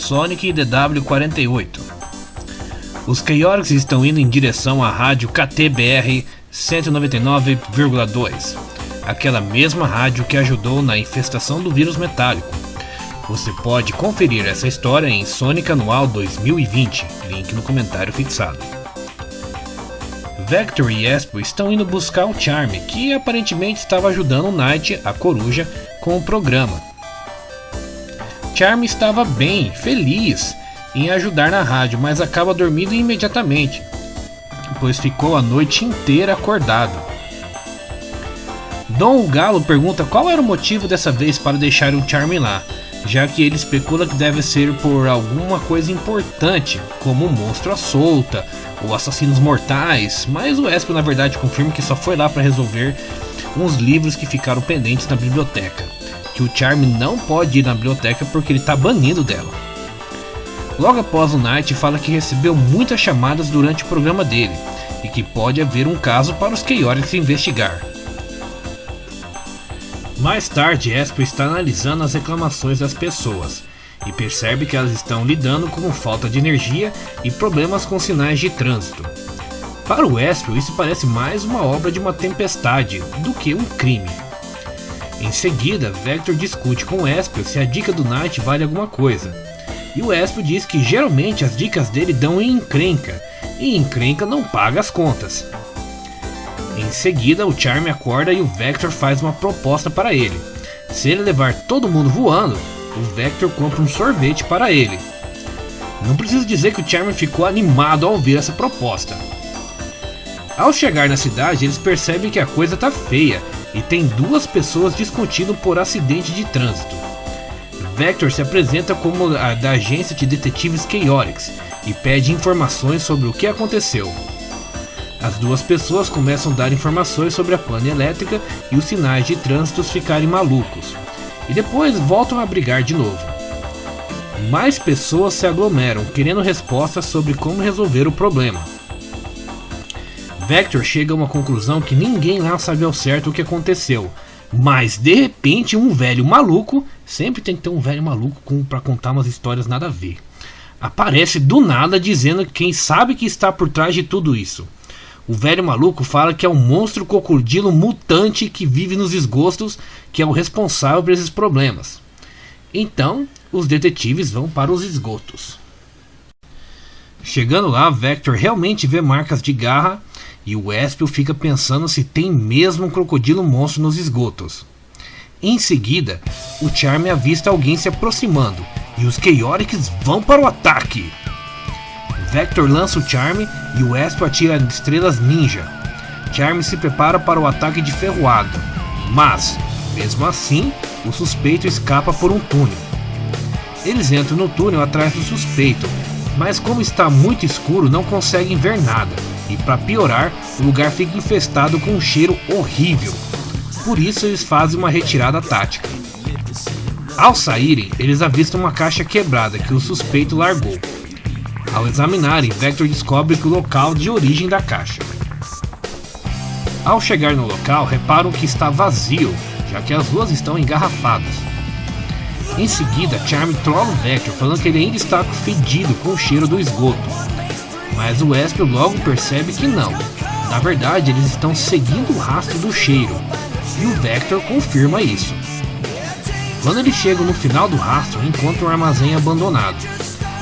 Sonic DW48. Os Chaotix estão indo em direção à rádio KTBR 199,2, aquela mesma rádio que ajudou na infestação do vírus metálico. Você pode conferir essa história em Sonic Anual 2020, link no comentário fixado. Vector e Espio estão indo buscar o Charm, que aparentemente estava ajudando o Knight, a coruja, com o programa. Charm estava bem, feliz em ajudar na rádio, mas acaba dormindo imediatamente, pois ficou a noite inteira acordado. Dom o Galo pergunta qual era o motivo dessa vez para deixar o Charm lá, já que ele especula que deve ser por alguma coisa importante, como um monstro à solta ou assassinos mortais, mas o Espio na verdade confirma que só foi lá para resolver uns livros que ficaram pendentes na biblioteca, que o Charm não pode ir na biblioteca porque ele está banido dela. Logo após, o Knight fala que recebeu muitas chamadas durante o programa dele e que pode haver um caso para os Chaotix investigar. Mais tarde, Espio está analisando as reclamações das pessoas e percebe que elas estão lidando com falta de energia e problemas com sinais de trânsito. Para o Espio, isso parece mais uma obra de uma tempestade do que um crime. Em seguida, Vector discute com o Espio se a dica do Knight vale alguma coisa. E o Espio diz que geralmente as dicas dele dão em encrenca, e encrenca não paga as contas. Em seguida, o Charm acorda e o Vector faz uma proposta para ele. Se ele levar todo mundo voando, o Vector compra um sorvete para ele. Não preciso dizer que o Charm ficou animado ao ouvir essa proposta. Ao chegar na cidade, eles percebem que a coisa tá feia e tem duas pessoas discutindo por acidente de trânsito. Vector se apresenta como a da agência de detetives Chaotix e pede informações sobre o que aconteceu. As duas pessoas começam a dar informações sobre a pane elétrica e os sinais de trânsito ficarem malucos, e depois voltam a brigar de novo. Mais pessoas se aglomeram querendo respostas sobre como resolver o problema. Vector chega a uma conclusão que ninguém lá sabe ao certo o que aconteceu, mas de repente um velho maluco, sempre tem que ter um velho maluco para contar umas histórias nada a ver, aparece do nada dizendo que quem sabe que está por trás de tudo isso. O velho maluco fala que é um monstro crocodilo mutante que vive nos esgotos que é o responsável por esses problemas. Então, os detetives vão para os esgotos. Chegando lá, Vector realmente vê marcas de garra e o Espio fica pensando se tem mesmo um crocodilo monstro nos esgotos. Em seguida, o Charm avista alguém se aproximando e os Chaotix vão para o ataque. Vector lança o Charm e o Espio atira estrelas ninja. Charm se prepara para o ataque de ferroada, mas, mesmo assim, o suspeito escapa por um túnel. Eles entram no túnel atrás do suspeito, mas como está muito escuro não conseguem ver nada, e para piorar, o lugar fica infestado com um cheiro horrível. Por isso eles fazem uma retirada tática. Ao saírem, eles avistam uma caixa quebrada que o suspeito largou. Ao examinarem, Vector descobre que o local de origem da caixa. Ao chegar no local, reparam que está vazio, já que as ruas estão engarrafadas. Em seguida, Charm trola o Vector, falando que ele ainda está fedido com o cheiro do esgoto. Mas o Espio logo percebe que não. Na verdade, eles estão seguindo o rastro do cheiro, e o Vector confirma isso. Quando eles chegam no final do rastro, encontram um armazém abandonado.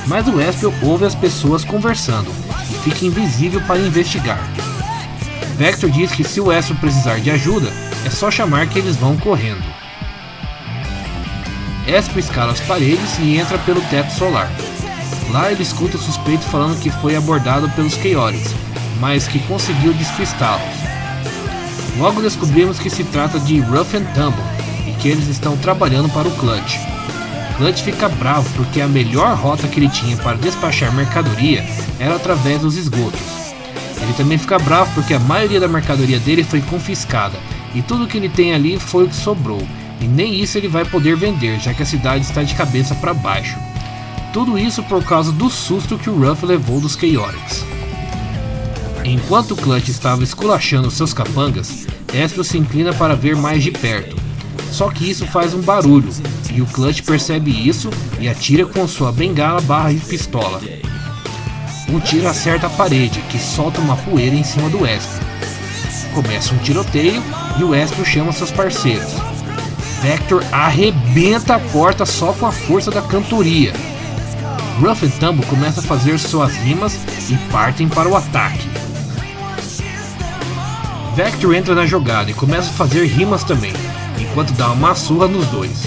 Mas o Espio ouve as pessoas conversando e fica invisível para investigar. Vector diz que se o Espio precisar de ajuda, é só chamar que eles vão correndo. Espio escala as paredes e entra pelo teto solar. Lá ele escuta o suspeito falando que foi abordado pelos Chaotix, mas que conseguiu despistá-los. Logo descobrimos que se trata de Rough and Tumble e que eles estão trabalhando para o Clutch. Clutch fica bravo porque a melhor rota que ele tinha para despachar mercadoria era através dos esgotos. Ele também fica bravo porque a maioria da mercadoria dele foi confiscada e tudo que ele tem ali foi o que sobrou, e nem isso ele vai poder vender, já que a cidade está de cabeça para baixo. Tudo isso por causa do susto que o Ruff levou dos Chaotix. Enquanto Clutch estava esculachando seus capangas, Espio se inclina para ver mais de perto. só que isso faz um barulho, e o Clutch percebe isso e atira com sua bengala barra pistola. Um tiro acerta a parede, que solta uma poeira em cima do Wesker. Começa um tiroteio e o Wesker chama seus parceiros. Vector arrebenta a porta só com a força da cantoria. Ruff e Tumble começam a fazer suas rimas e partem para o ataque. Vector entra na jogada e começa a fazer rimas também, enquanto dá uma surra nos dois.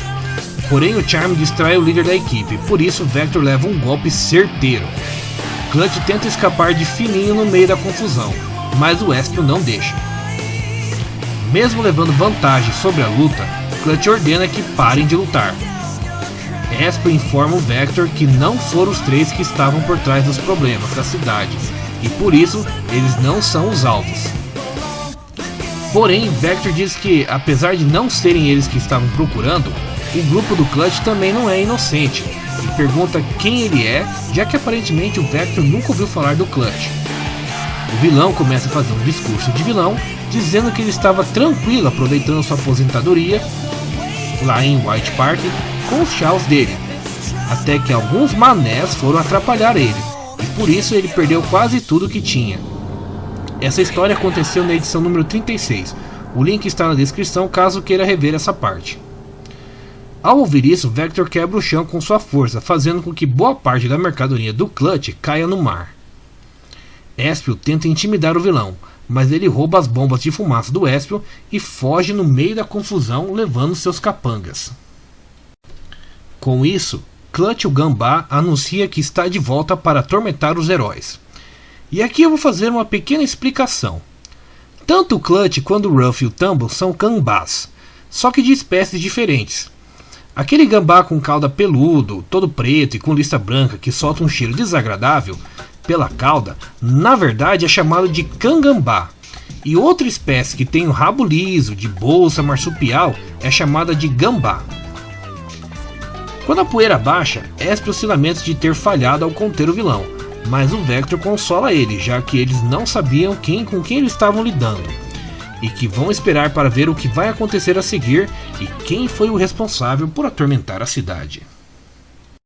Porém, o Charm distrai o líder da equipe, por isso Vector leva um golpe certeiro. Clutch tenta escapar de fininho no meio da confusão, mas o Espio não deixa. Mesmo levando vantagem sobre a luta, Clutch ordena que parem de lutar. Espio informa o Vector que não foram os três que estavam por trás dos problemas da cidade, e por isso eles não são os alvos. Porém, Vector diz que, apesar de não serem eles que estavam procurando, o grupo do Clutch também não é inocente, e pergunta quem ele é, já que aparentemente o Vector nunca ouviu falar do Clutch. O vilão começa a fazer um discurso de vilão, dizendo que ele estava tranquilo aproveitando sua aposentadoria lá em White Park com os chaos dele, até que alguns manés foram atrapalhar ele, e por isso ele perdeu quase tudo que tinha. Essa história aconteceu na edição número 36, o link está na descrição caso queira rever essa parte. Ao ouvir isso, Vector quebra o chão com sua força, fazendo com que boa parte da mercadoria do Clutch caia no mar. Espio tenta intimidar o vilão, mas ele rouba as bombas de fumaça do Espio e foge no meio da confusão levando seus capangas. Com isso, Clutch o Gambá anuncia que está de volta para atormentar os heróis. E aqui eu vou fazer uma pequena explicação. Tanto o Clutch quanto o Ruff e o Tumble são gambás, só que de espécies diferentes. Aquele gambá com cauda peludo, todo preto e com lista branca que solta um cheiro desagradável pela cauda, na verdade é chamado de cangambá. E outra espécie que tem o rabo liso, de bolsa marsupial, é chamada de gambá. Quando a poeira baixa, Espio se lamenta de ter falhado ao conter o vilão, mas o Vector consola ele, já que eles não sabiam com quem eles estavam lidando, e que vão esperar para ver o que vai acontecer a seguir e quem foi o responsável por atormentar a cidade.